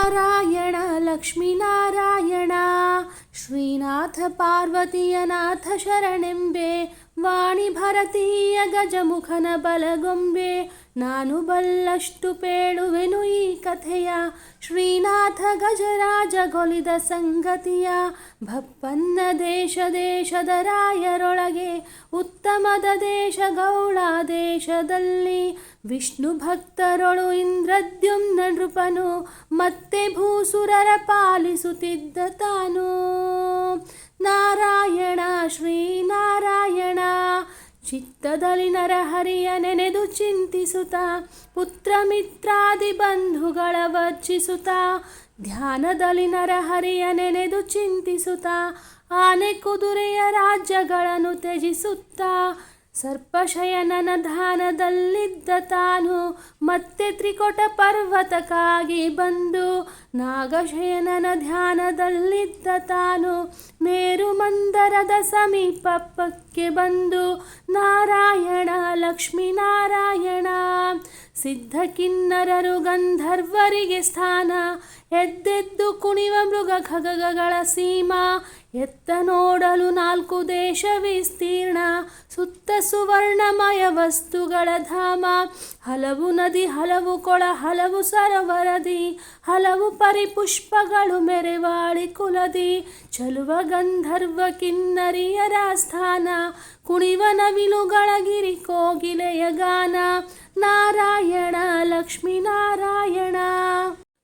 ನಾರಾಯಣ ಲಕ್ಷ್ಮೀನಾರಾಯಣ ಶ್ರೀನಾಥ ಪಾರ್ವತಿಯ ನಾಥ ಶರಣೆಂಬೆ ವಾಣಿ ಭರತೀಯ ಗಜಮುಖನ ಬಲಗೊಂಬೆ ನಾನು ಬಲ್ಲಷ್ಟು ಪೇಳುವೆನು ಈ ಕಥೆಯ ಶ್ರೀನಾಥ ಗಜರಾಜ ಗೊಲಿದ ಸಂಗತಿಯ ಭಪ್ಪನ್ನ ದೇಶ ದೇಶದ ರಾಯರೊಳಗೆ ಉತ್ತಮದ ದೇಶ ಗೌಳ ದೇಶದಲ್ಲಿ ವಿಷ್ಣು ಭಕ್ತರೊಳು ಇಂದ್ರದ್ಯುಮ್ನ ನೃಪನು ಮತ್ತೆ ಭೂಸುರರ ಪಾಲಿಸುತ್ತಿದ್ದ ತಾನು ನಾರಾಯಣ ಶ್ರೀನಾರಾಯಣ ಚಿತ್ತದಲ್ಲಿ ನರಹರಿಯ ನೆನೆದು ಚಿಂತಿಸುತ್ತ ಪುತ್ರ ಮಿತ್ರಾದಿ ಬಂಧುಗಳ ವರ್ಜಿಸುತ್ತ ಧ್ಯಾನದಲ್ಲಿ ನರಹರಿಯ ನೆನೆದು ಚಿಂತಿಸುತ್ತ ಆನೆ ಕುದುರೆಯ ರಾಜ್ಯಗಳನ್ನು ತ್ಯಜಿಸುತ್ತ ಸರ್ಪಶಯನನ ಧ್ಯಾನದಲ್ಲಿದ್ದ ತಾನು ಮತ್ತೆ ತ್ರಿಕೂಟ ಪರ್ವತಕ್ಕಾಗಿ ಬಂದು ನಾಗಶಯನನ ಧ್ಯಾನದಲ್ಲಿದ್ದ ತಾನು ಮೇರು ಮಂದರದ ಸಮೀಪಕ್ಕೆ ಬಂದು ನಾರಾಯಣ ಲಕ್ಷ್ಮೀನಾರಾಯಣ ಸಿದ್ಧ ಕಿನ್ನರರು ಗಂಧರ್ವರಿಗೆ ಸ್ಥಾನ ಎದ್ದೆದ್ದು ಕುಣಿವ ಮೃಗ ಖಗಗಳ ಸೀಮಾ ಎತ್ತ ನೋಡಲು 4 ದೇಶ ವಿಸ್ತೀರ್ಣ ಸುತ್ತ ಸುವರ್ಣಮಯ ವಸ್ತುಗಳ ಧಾಮ ಹಲವು ನದಿ ಹಲವು ಕೊಳ ಹಲವು ಸರೋವರದಿ ಹಲವು ಪರಿಪುಷ್ಪಗಳು ಮೆರೆವಾಳಿ ಕುಲದಿ ಚಲುವ ಗಂಧರ್ವ ಕಿನ್ನರಿಯರ ಸ್ಥಾನ ಕುಣಿವ ನವಿಲುಗಳ ಗಿರಿ ಕೋಗಿಲೆಯ ಗಾನ ನಾರಾಯಣ ಲಕ್ಷ್ಮೀನಾರಾಯಣ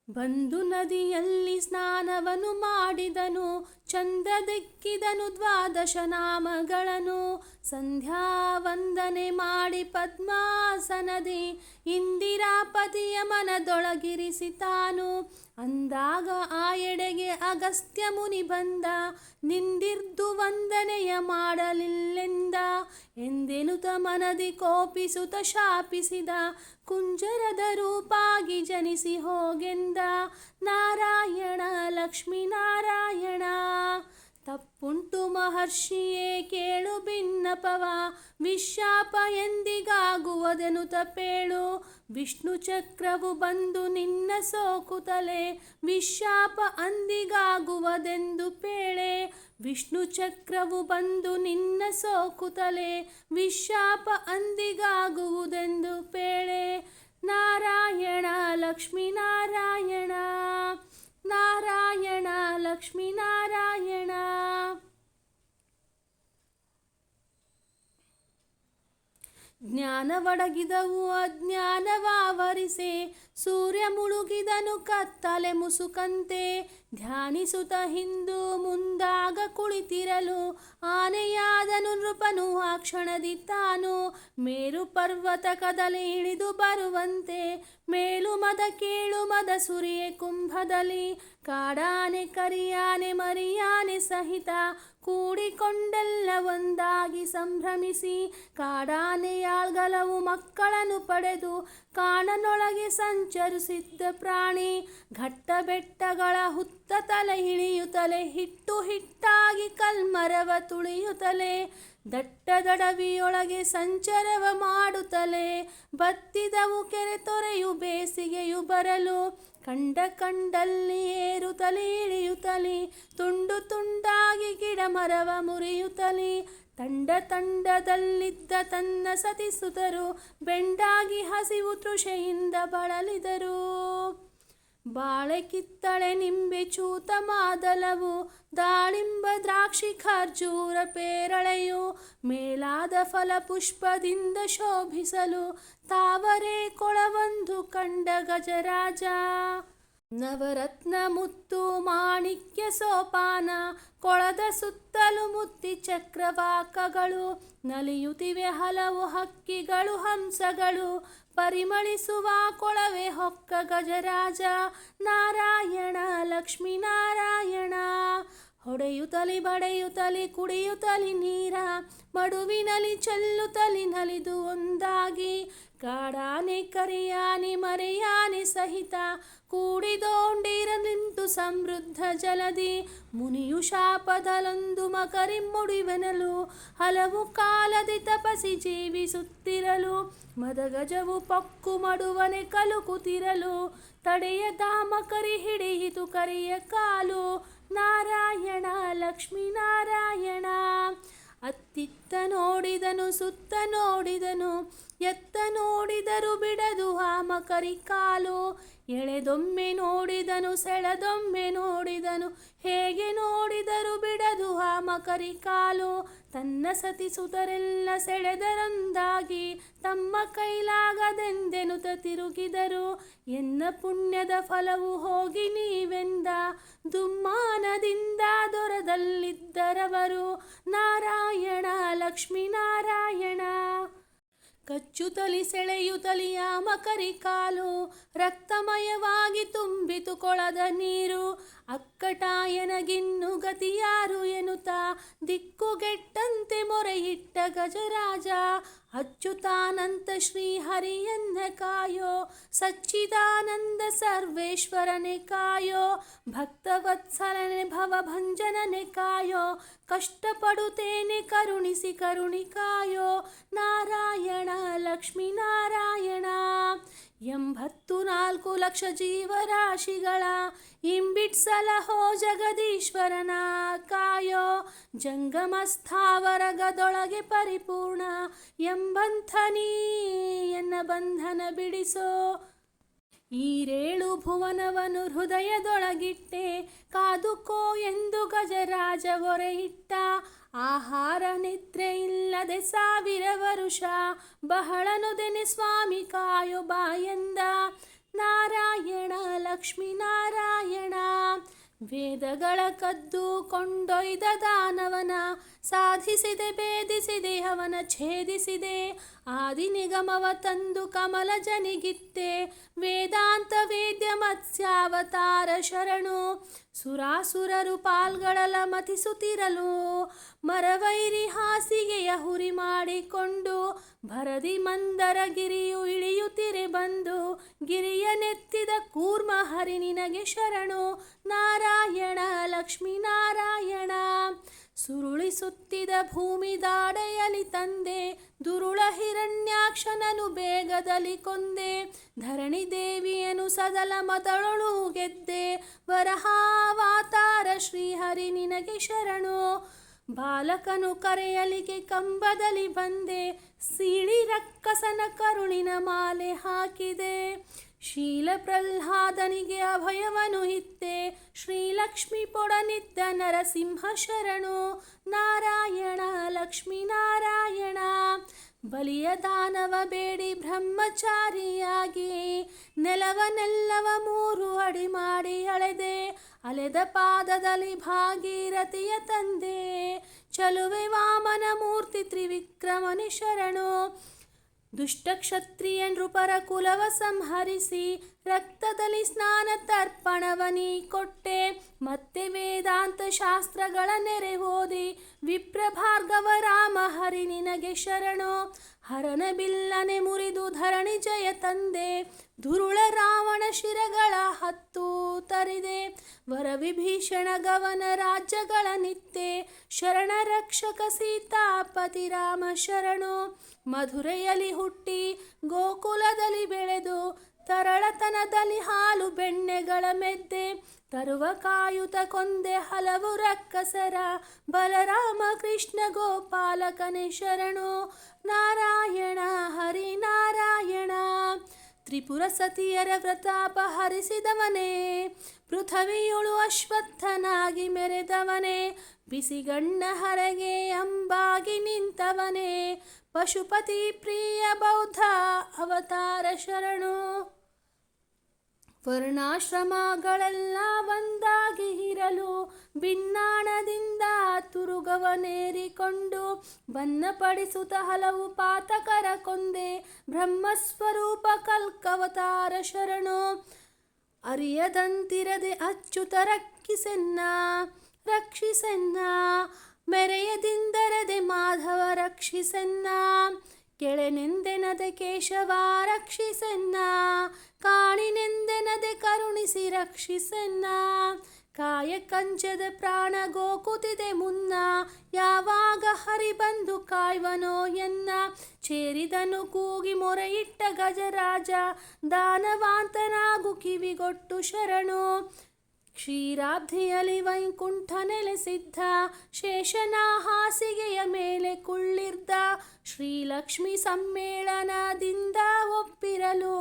ಬಂದು ನದಿಯಲ್ಲಿ ಸ್ನಾನವನ್ನು ಮಾಡಿದನು ಚಂದ್ರದೆಕ್ಕಿದನು 12 ನಾಮಗಳನ್ನು ಸಂಧ್ಯಾ ವಂದನೆ ಮಾಡಿ ಪದ್ಮಾಸನದಿ ಇಂದಿರಾಪತಿಯ ಮನದೊಳಗಿರಿಸಿ ತಾನು ಅಂದಾಗ ಆ ಎಡೆಗೆ ಅಗಸ್ತ್ಯ ಮುನಿ ಬಂದ ನಿಂದಿರ್ದು ವಂದನೆಯ ಮಾಡಲಿಲ್ಲೆಂದ ಎಂದೆನುತ ಮನದಿ ಕೋಪಿಸುತ್ತ ಶಾಪಿಸಿದ ಕುಂಜರದ ರೂಪಾಗಿ ಜನಿಸಿ ಹೋಗೆಂದ ನಾರಾಯಣ ಲಕ್ಷ್ಮೀನಾರಾಯಣ ತಪ್ಪುಂಟು ಮಹರ್ಷಿಯೇ ಕೇಳು ಭಿನ್ನಪವ ವಿಶಾಪ ಎಂದಿಗಾಗುವುದೆನು ತಪೇಳು ವಿಷ್ಣು ಚಕ್ರವು ಬಂದು ನಿನ್ನ ಸೋಕುತ್ತಲೇ ವಿಶಾಪ ಅಂದಿಗಾಗುವುದೆಂದು ಪೇಳೆ ವಿಷ್ಣು ಚಕ್ರವು ಬಂದು ನಿನ್ನ ಸೋಕುತ್ತಲೇ ವಿಶಾಪ ಅಂದಿಗಾಗುವುದೆಂದು ಪೇಳೆ ನಾರಾಯಣ ಲಕ್ಷ್ಮೀನಾರಾಯಣ ನಾರಾಯಣ ಲಕ್ಷ್ಮೀನಾರಾಯಣ ಜ್ಞಾನವಡಗಿದವು ಅಜ್ಞಾನವಾವರಿಸೆ ಸೂರ್ಯ ಮುಳುಗಿದನು ಕತ್ತಲೆ ಮುಸುಕಂತೆ ಧ್ಯಾನಿಸುತ್ತ ಹಿಂದು ಮುಂದಾಗ ಕುಳಿತಿರಲು ಆನೆಯಾದನು ನೃಪನು ಆ ಕ್ಷಣದಿ ತಾನು ಮೇರು ಪರ್ವತ ಕದಲಿ ಇಳಿದು ಬರುವಂತೆ ಮೇಲು ಮದ ಕೇಳು ಮದ ಸುರಿಯೆ ಕುಂಭದಲ್ಲಿ ಕಾಡಾನೆ ಕರಿಯಾನೆ ಮರಿಯಾನೆ ಸಹಿತ ಕೂಡಿಕೊಂಡೆಲ್ಲ ಒಂದಾಗಿ ಸಂಭ್ರಮಿಸಿ ಕಾಡಾನೆಯಾಳ್ಗಲವು ಮಕ್ಕಳನ್ನು ಪಡೆದು ಕಾಣನೊಳಗೆ ಸಂಚರಿಸಿದ್ದ ಪ್ರಾಣಿ ಘಟ್ಟ ಬೆಟ್ಟಗಳ ಹುತ್ತ ತಲೆ ಇಳಿಯುತ್ತಲೇ ಹಿಟ್ಟು ಹಿಟ್ಟಾಗಿ ಕಲ್ಮರವ ತುಳಿಯುತ್ತಲೇ ದಟ್ಟದಡವಿಯೊಳಗೆ ಸಂಚರವ ಮಾಡುತ್ತಲೇ ಬತ್ತಿದವು ಕೆರೆ ತೊರೆಯು ಬೇಸಿಗೆಯು ಬರಲು ಕಂಡಲ್ಲಿ ಏರುತ್ತಲೇ ಇಳಿಯುತ್ತಲೇ ತುಂಡು ತುಂಡಾಗಿ ಗಿಡ ಮರವ ಮುರಿಯುತ್ತಲೇ ತಂಡದಲ್ಲಿದ್ದ ತನ್ನ ಸತಿಸುತರು ಬೆಂಡಾಗಿ ಹಸಿವು ತೃಷೆಯಿಂದ ಬಳಲಿದರು ಬಾಳೆ ಕಿತ್ತಳೆ ನಿಂಬೆ ಚೂತ ಮಾದಲವು ದಾಳಿಂಬ ದ್ರಾಕ್ಷಿ ಖರ್ಜೂರ ಪೇರಳೆಯು ಮೇಲಾದ ಫಲ ಪುಷ್ಪದಿಂದ ಶೋಭಿಸಲು ತಾವರೆ ಕೊಳವೊಂದು ಕಂಡ ಗಜರಾಜ ನವರತ್ನ ಮುತ್ತು ಮಾಣಿಕ್ಯ ಸೋಪಾನ ಕೊಳದ ಸುತ್ತಲೂ ಮುತ್ತಿ ಚಕ್ರವಾಕಗಳು ನಲಿಯುತ್ತಿವೆ ಹಲವು ಹಕ್ಕಿಗಳು ಹಂಸಗಳು ಪರಿಮಳಿಸುವ ಕೊಳವೆ ಹೊಕ್ಕ ಗಜರಾಜ ನಾರಾಯಣ ಲಕ್ಷ್ಮೀನಾರಾಯಣ ಹೊಡೆಯುತ್ತಲಿ ಬಡೆಯುತ್ತಲಿ ಕುಡಿಯುತ್ತಲಿ ನೀರ, ಮಡುವಿನಲಿ ಚೆಲ್ಲುತ್ತಲಿ ನಲಿದು ಒಂದಾಗಿ, ಕಾಡಾನೆ ಕರಿಯಾನೆ ಮರೆಯಾನೆ ಸಹಿತ ಕೂಡಿದೋಂಡಿರಲಿಂತು ಸಮೃದ್ಧ ಜಲದಿ, ಮುನಿಯು ಶಾಪದಲೊಂದು ಮಕರಿ ಮುಡಿವೆನಲು, ಹಲವು ಕಾಲದಿ ತಪಸಿ ಜೀವಿಸುತ್ತಿರಲು, ಮದಗಜವು ಪಕ್ಕು ಮಡುವನೆ ಕಲುಕುತ್ತಿರಲು, ತಡೆಯದ ಮಕರಿ ಹಿಡಿಯಿತು ಕರಿಯ ಕಾಲು, ನಾರಾಯಣ ಲಕ್ಷ್ಮೀ ನಾರಾಯಣ. ಅತ್ತಿತ್ತ ನೋಡಿದನು ಸುತ್ತ ನೋಡಿದನು, ಎತ್ತ ನೋಡಿದರು ಬಿಡದು ಆ ಮಕರಿ ಕಾಲು, ಎಳೆದೊಮ್ಮೆ ನೋಡಿದನು ಸೆಳೆದೊಮ್ಮೆ ನೋಡಿದನು, ಹೇಗೆ ನೋಡಿದರು ಬಿಡದು ಆ ಮಕರಿ ಕಾಲು, ತನ್ನ ಸತಿಸುತರೆಲ್ಲ ಸೆಳೆದರೊಂದಾಗಿ, ತಮ್ಮ ಕೈಲಾಗದೆಂದೆನುತ ತಿರುಗಿದರು, ಎನ್ನ ಪುಣ್ಯದ ಫಲವು ಹೋಗಿ ನೀವೆಂದ ದುಮ್ಮಾನದಿಂದ ದೊರದಲ್ಲಿದ್ದರವರು, ನಾರಾಯಣ ಲಕ್ಷ್ಮೀ ನಾರಾಯಣ. ಕಚ್ಚುತ್ತಲಿ ಸೆಳೆಯುತ್ತಲಿ ಆ ಮಕರಿ ಕಾಲು, ರಕ್ತಮಯವಾಗಿ ತುಂಬಿತು ಕೊಳದ ನೀರು, ಅಕ್ಕಟಾಯನಗಿನ್ನು ಗತಿಯಾರು ಎನ್ನುತ್ತ ದಿಕ್ಕುಗೆಟ್ಟಂತೆ ಮೊರೆಯಿಟ್ಟ ಗಜರಾಜ, ಅಚ್ಯುತಾನಂತ ಶ್ರೀಹರಿಯನ್ನ ಕಾಯೋ, ಸಚ್ಚಿದಾನಂದ ಸರ್ವೇಶ್ವರನೆ ಕಾಯೋ, ಭಕ್ತವತ್ಸಲನೆ ಭವಭಂಜನನೆ ಕಾಯೋ, ಕಷ್ಟಪಡುತ್ತೇನೆ ಕರುಣಿಸಿ ಕರುಣಿ ಕಾಯೋ, ನಾರಾಯಣ ಲಕ್ಷ್ಮೀ ನಾರಾಯಣ. 84 ಲಕ್ಷ ಜೀವರಾಶಿಗಳ ಇಂಬಿಟ್ಸಲಹೋ ಜಗದೀಶ್ವರನ ಕಾಯೋ, ಜಂಗಮ ಸ್ಥಾವರಗದೊಳಗೆ ಪರಿಪೂರ್ಣ ಎಂಬಂಥ ನೀ ಎನ್ನ ಬಂಧನ ಬಿಡಿಸೋ, ಈರೇಳು ಭುವನವನು ಹೃದಯದೊಳಗಿಟ್ಟೆ ಕಾದುಕೋ ಎಂದು ಗಜರಾಜ ಒರೆಯಿಟ್ಟ, ಆಹಾರ ನಿದ್ರೆ ಇಲ್ಲದೆ 1000 ವರುಷ ಬಹಳನುದೆನೆ ಸ್ವಾಮಿ ಕಾಯೋ ಬಾಯಂದ, ನಾರಾಯಣ ಲಕ್ಷ್ಮೀ ನಾರಾಯಣ. ವೇದಗಳ ಕದ್ದು ಕೊಂಡೊಯ್ದ ದಾನವನ ಸಾಧಿಸಿದೆ ಭೇದಿಸಿದೆ ಅವನ ಛೇದಿಸಿದೆ, ಆದಿ ನಿಗಮವ ತಂದು ಕಮಲ ಜನಿಗಿತ್ತೆ, ವೇದಾಂತ ವೇದ್ಯ ಮತ್ಸ್ಯಾವತಾರ ಶರಣು, ಸುರಾಸುರರು ಪಾಲ್ಗಳಲ ಮತಿಸುತ್ತಿರಲು, ಮರವೈರಿ ಹಾಸಿಗೆಯ ಹುರಿ ಮಾಡಿಕೊಂಡು, ಭರದಿ ಮಂದರ ಗಿರಿಯು ಇಳಿಯುತ್ತಿರೆ ಬಂದು, ಗಿರಿಯ ನೆತ್ತಿದ ಕೂರ್ಮ ಹರಿ ನಿನಗೆ ಶರಣು, ನಾರಾಯಣ ಲಕ್ಷ್ಮೀ ನಾರಾಯಣ. ಸುರುಳಿಸುತ್ತಿದ ಭೂಮಿ ದಾಡೆಯಲಿ ತಂದೆ, ದುರುಳ ಹಿರಣ್ಯಾಕ್ಷನನು ಬೇಗದಲ್ಲಿ ಕೊಂದೆ, ಧರಣಿ ದೇವಿಯನು ಸದಲ ಮತಳೊಳು ಗೆದ್ದೆ, ವರಹಾವತಾರ ಶ್ರೀಹರಿ ನಿನಗೆ ಶರಣು, ಬಾಲಕನು ಕರೆಯಲಿಗೆ ಕಂಬದಲ್ಲಿ ಬಂದೆ, ಸೀಳಿ ರಕ್ಕಸನ ಕರುಳಿನ ಮಾಲೆ ಹಾಕಿದೆ, ಶೀಲ ಪ್ರಹ್ಲಾದನಿಗೆ ಅಭಯವನು ಇತ್ತೆ, ಶ್ರೀಲಕ್ಷ್ಮಿ ಪೊಡನಿದ್ದ ನರಸಿಂಹ ಶರಣು, ನಾರಾಯಣ ಲಕ್ಷ್ಮೀ ನಾರಾಯಣ. ಬಲಿಯ ದಾನವ ಬೇಡಿ ಬ್ರಹ್ಮಚಾರಿಯಾಗಿ, ನೆಲವನೆಲ್ಲವ 3 ಅಡಿ ಮಾಡಿ ಅಳೆದೆ, ಅಲೆದ ಪಾದದಲ್ಲಿ ಭಾಗೀರಥಿಯ ತಂದೆ, ಚಲುವೆ ವಾಮನ ಮೂರ್ತಿ ತ್ರಿವಿಕ್ರಮನಿ ಶರಣು, ದುಷ್ಟ ಕ್ಷತ್ರಿಯ ನೃಪರ ಕುಲವ ಸಂಹರಿಸಿ, ರಕ್ತದಲ್ಲಿ ಸ್ನಾನ ತರ್ಪಣವನಿ ಕೊಟ್ಟೆ, ಮತ್ತೆ ವೇದಾಂತ ಶಾಸ್ತ್ರಗಳ ನೆರೆ ಓದಿ, ವಿಪ್ರ ಭಾರ್ಗವ ರಾಮ ಹರಿ ನಿನಗೆ ಶರಣು, ಹರನ ಬಿಲ್ಲನೆ ಮುರಿದು ಧರಣಿ ಜಯ ತಂದೆ, ದುರುಳ ರಾವಣ ಶಿರಗಳ ಹತ್ತು ತರಿದೆ, ವರವಿಭೀಷಣ ಗವನ ರಾಜ್ಯಗಳ ನಿತ್ತೆ, ಶರಣ ರಕ್ಷಕ ಸೀತಾಪತಿ ರಾಮ ಶರಣು, ಮಧುರೆಯಲ್ಲಿ ಹುಟ್ಟಿ ಗೋಕುಲದಲ್ಲಿ ಬೆಳೆದು, ತರಳತನದಲ್ಲಿ ಹಾಲು ಬೆಣ್ಣೆಗಳ ಮೆದ್ದೆ, ತರುವ ಕಾಯುತ ಕೊಂದೆ ಹಲವು ರಕ್ಕಸರ, ಬಲರಾಮ ಕೃಷ್ಣ ಗೋಪಾಲಕನೇ ಶರಣು, ನಾರಾಯಣ ಹರಿ ನಾರಾಯಣ. ತ್ರಿಪುರ ಸತಿಯರ ವ್ರತಾಪ ಹರಿಸಿದವನೇ, ಪೃಥ್ವಿಯುಳು ಅಶ್ವತ್ಥನಾಗಿ ಮೆರೆದವನೇ, ಬಿಸಿಗಣ್ಣ ಹರಗೆ ಅಂಬಾಗಿ ನಿಂತವನೇ, ಪಶುಪತಿ ಪ್ರಿಯ ಬೌದ್ಧ ಅವತಾರ ಶರಣು, ವರ್ಣಾಶ್ರಮಗಳೆಲ್ಲ ಒಂದಾಗಿ ಇರಲು, ಭಿನ್ನಾಣದಿಂದ ತುರುಗವನೇರಿಕೊಂಡು, ಬನ್ನಪಡಿಸುತ್ತ ಹಲವು ಪಾತಕರ ಕೊಂದೆ, ಬ್ರಹ್ಮಸ್ವರೂಪ ಕಲ್ಕವತಾರ ಶರಣು, ಅರಿಯದಂತಿರದೆ ಅಚ್ಯುತ ರಕ್ಕಿಸೆನ್ನ, ರಕ್ಷಿಸನ್ನ. ಮೆರೆಯದಿಂದರದೆ ಮಾಧವ ರಕ್ಷಿಸನ್ನ. ಕೆಳೆನೆಂದೆನದೆ ಕೇಶವ ರಕ್ಷಿಸನ್ನ. ಕಾಣಿನೆಂದೆನದೆ ಕರುಣಿಸಿ ರಕ್ಷಿಸನ್ನ. ಕಾಯ ಕಂಚದ ಪ್ರಾಣ ಗೋಕುತಿದೆ ಮುನ್ನ. ಯಾವಾಗ ಹರಿ ಬಂದು ಕಾಯ್ವನೋ ಎನ್ನ. ಚೇರಿದನು ಕೂಗಿ ಮೊರೆಯಿಟ್ಟ ಗಜರಾಜ. ದಾನವಾಂತನಾಗು ಕಿವಿಗೊಟ್ಟು ಶರಣು. ಕ್ಷೀರಾಬ್ಧಿಯಲ್ಲಿ ವೈಕುಂಠ ನೆಲೆಸಿದ್ದ. ಶೇಷನ ಹಾಸಿಗೆಯ ಮೇಲೆ ಕುಳ್ಳಿರ್ದ. ಶ್ರೀಲಕ್ಷ್ಮಿ ಸಮ್ಮೇಳನದಿಂದ ಒಪ್ಪಿರಲು.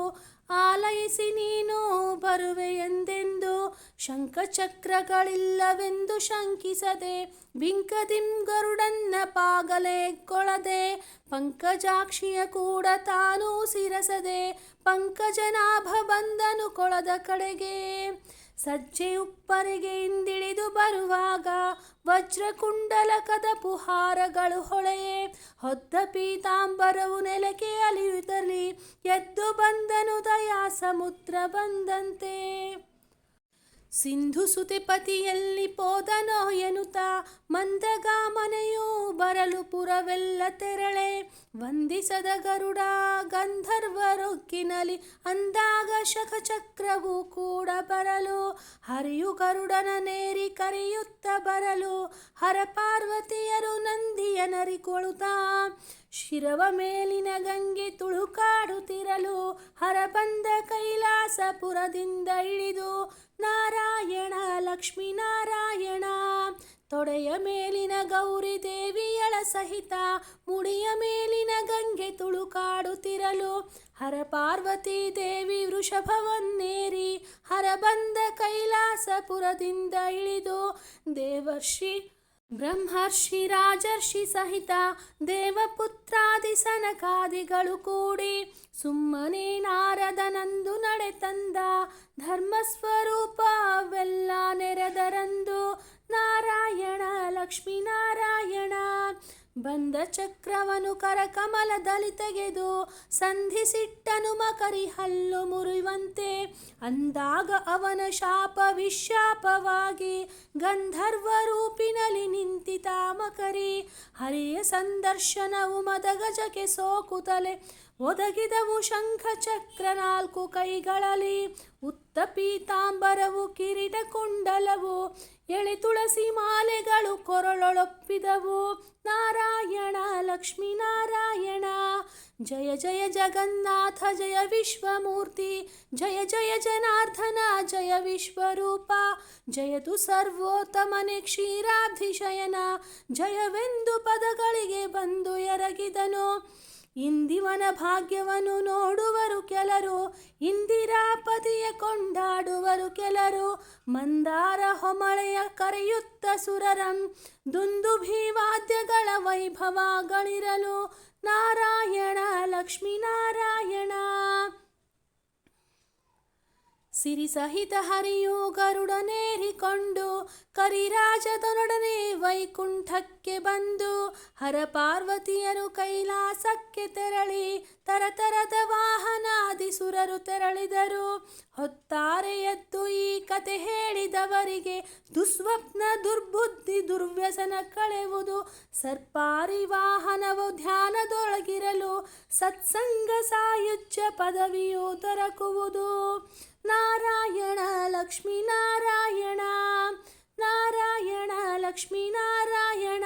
ಆಲಯಿಸಿ ನೀನು ಬರುವೆ ಎಂದೆಂದು. ಶಂಖಚಕ್ರಗಳಿಲ್ಲವೆಂದು ಶಂಕಿಸದೆ. ಬಿಂಕದಿಂ ಗರುಡನ್ನ ಪಾಗಲೇ ಕೊಳದೆ. ಪಂಕಜಾಕ್ಷಿಯ ಕೂಡ ತಾನೂ ಸಿರಸದೆ. ಪಂಕಜನಾಭ ಬಂದನು ಕೊಳದ ಕಡೆಗೆ. ಸಜ್ಜೆ ಉಪ್ಪರಿಗೆ ಇಂದಿಳಿದು ಬರುವಾಗ. ವಜ್ರಕುಂಡಲಕದ ಪುಹಾರಗಳು ಹೊಳೆಯೇ. ಹೊದ್ದ ಪೀತಾಂಬರವು ನೆಲಕ್ಕೆ ಅಲಿಯುತ್ತಲಿ. ಎದ್ದು ಬಂದನು ದಯಾ ಸಮುದ್ರ ಬಂದಂತೆ. ಸಿಂಧು ಸುತಿಪತಿಯಲ್ಲಿ ಪೋದನೋ ಎನುತ. ಮಂದಗಾಮನೆಯೂ ಬರಲು ಪುರವೆಲ್ಲ ತೆರಳೆ. ವಂದಿಸದ ಗರುಡ ಗಂಧರ್ವರೊಕ್ಕಿನಲಿ. ಅಂದಾಗ ಶಖಚಕ್ರವು ಕೂಡ ಬರಲು. ಹರಿಯು ಗರುಡನ ನೇರಿ ಕರೆಯುತ್ತ ಬರಲು. ಹರ ಪಾರ್ವತಿಯರು ನಂದಿಯ ನರಿಕೊಳುತ್ತಾ. ಶಿರವ ಮೇಲಿನ ಗಂಗೆ ತುಳುಕಾಡುತ್ತಿರಲು. ಹರ ಬಂದ ಕೈಲಾಸಪುರದಿಂದ ಇಳಿದು. ನಾರಾಯಣ ಲಕ್ಷ್ಮೀ ನಾರಾಯಣ. ತೊಡೆಯ ಮೇಲಿನ ಗೌರಿ ದೇವಿಯಳ ಸಹಿತ. ಮುಡಿಯ ಮೇಲಿನ ಗಂಗೆ ತುಳುಕಾಡುತ್ತಿರಲು. ಹರ ಪಾರ್ವತಿ ದೇವಿ ವೃಷಭವನ್ನೇರಿ. ಹರ ಬಂದ ಕೈಲಾಸಪುರದಿಂದ ಇಳಿದು. ದೇವರ್ಷಿ ಬ್ರಹ್ಮರ್ಷಿ ರಾಜರ್ಷಿ ಸಹಿತ. ದೇವಪುತ್ರಾದಿ ಸನಕಾದಿಗಳು ಕೂಡಿ. ಸುಮ್ಮನೆ ನಾರದನಂದು ನಡೆ ತಂದ. ಧರ್ಮಸ್ವರೂಪವೆಲ್ಲ ನೆರೆದರಂದು. ನಾರಾಯಣ ಲಕ್ಷ್ಮೀ ನಾರಾಯಣ. ಬಂದ ಚಕ್ರವನು ಕರಕಮಲದಲ್ಲಿ ತೆಗೆದು. ಸಂಧಿಸಿಟ್ಟನು ಮಕರಿ ಹಲ್ಲು ಮುರಿಯುವಂತೆ. ಅಂದಾಗ ಅವನ ಶಾಪ ವಿಶಾಪವಾಗಿ. ಗಂಧರ್ವ ರೂಪಿನಲ್ಲಿ ನಿಂತಿತ ಮಕರಿ. ಹರಿಯ ಸಂದರ್ಶನವು ಮದಗಜಕ್ಕೆ ಸೋಕುತ್ತಲೆ. ಒದಗಿದವು ಶಂಖ ಚಕ್ರ 4 ಕೈಗಳಲ್ಲಿ. ಉತ್ತ ಪೀತಾಂಬರವು ಕಿರೀಟ ಕುಂಡಲವು. ಎಳೆ ತುಳಸಿ ಮಾಲೆಗಳು ಕೊರಳೊಳೊಪ್ಪಿದವು. ನಾರಾಯಣ ಲಕ್ಷ್ಮೀ ನಾರಾಯಣ. ಜಯ ಜಯ ಜಗನ್ನಾಥ ಜಯ ವಿಶ್ವಮೂರ್ತಿ. ಜಯ ಜಯ ಜನಾರ್ದನ ಜಯ ವಿಶ್ವರೂಪ. ಜಯತು ಸರ್ವೋತ್ತಮನೆ ಕ್ಷೀರಾಬ್ಧಿ ಶಯನ. ಜಯವೆಂದು ಪದಗಳಿಗೆ ಬಂದು ಎರಗಿದನು. ಇಂದಿವನ ಭಾಗ್ಯವನ್ನು ನೋಡುವರು ಕೆಲರು. ಇಂದಿರಾಪತಿಯ ಕೊಂಡಾಡುವರು ಕೆಲರು. ಮಂದಾರ ಹೊಮಳೆಯ ಕರೆಯುತ್ತ ಸುರರಂ. ದುಂದುಭಿ ವಾದ್ಯಗಳ ವೈಭವಗಳಿರಲು. ನಾರಾಯಣ ಲಕ್ಷ್ಮೀ ನಾರಾಯಣ. ಸಿರಿ ಸಹಿತ ಹರಿಯು ಗರುಡನೇರಿಕೊಂಡು. ಕರಿರಾಜದೊಡನೆ ವೈಕುಂಠಕ್ಕೆ ಬಂದು. ಹರ ಪಾರ್ವತಿಯರು ಕೈಲಾಸಕ್ಕೆ ತೆರಳಿ. ತರತರದ ವಾಹನಾದಿ ಸುರರು ತೆರಳಿದರು. ಹೊತ್ತಾರೆ ಎದ್ದು ಈ ಕತೆ ಹೇಳಿದವರಿಗೆ. ದುಸ್ವಪ್ನ ದುರ್ಬುದ್ಧಿ ದುರ್ವ್ಯಸನ ಕಳೆವುದು. ಸರ್ಪಾರಿ ವಾಹನವು ಧ್ಯಾನದೊಳಗಿರಲು. ಸತ್ಸಂಗ ಸಾಯುಜ್ಯ ಪದವಿಯು ದೊರಕುವುದು. ನಾರಾಯಣ ಲಕ್ಷ್ಮೀ ನಾರಾಯಣ. ನಾರಾಯಣ ಲಕ್ಷ್ಮೀ ನಾರಾಯಣ.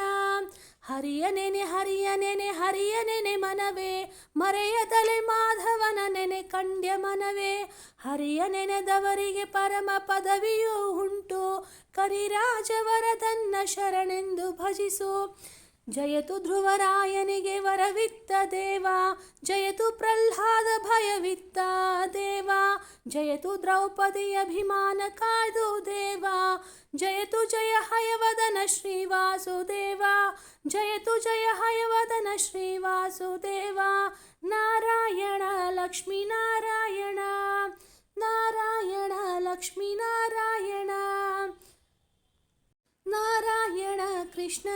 ಹರಿಯ ನೆನೆ ಹರಿಯ ನೆನೆ ಹರಿಯ ನೆನೆ ಮನವೇ. ಮರೆಯದಲೆ ಮಾಧವನ ನೆನೆ ಕಂಡ್ಯ ಮನವೇ. ಹರಿಯ ನೆನೆದವರಿಗೆ ಪರಮ ಪದವಿಯೂ ಉಂಟು. ಕರಿರಾಜವರದನ್ನ ಶರಣೆಂದು ಭಜಿಸು. ಜಯತು ಧ್ರುವರಾಯನಿಗೆ ವರವಿತ್ತ ದೇವ. ಜಯತು ಪ್ರಹ್ಲಾದ ಭಯವಿತ್ತ ದೇವ. ಜಯತು ದ್ರೌಪದಿ ಅಭಿಮಾನ ಕಾಯ್ದು ದೇವ. ಜಯತು ಜಯ ಹಯವದನ ಶ್ರೀವಾಸುದೇವ. ಜಯತು ಜಯ ಹಯವದನ ಶ್ರೀವಾಸುದೇವ. ನಾರಾಯಣ ಲಕ್ಷ್ಮೀ ನಾರಾಯಣ. ನಾರಾಯಣ ಲಕ್ಷ್ಮೀ ನಾರಾಯಣ. ನಾರಾಯಣ ಕೃಷ್ಣ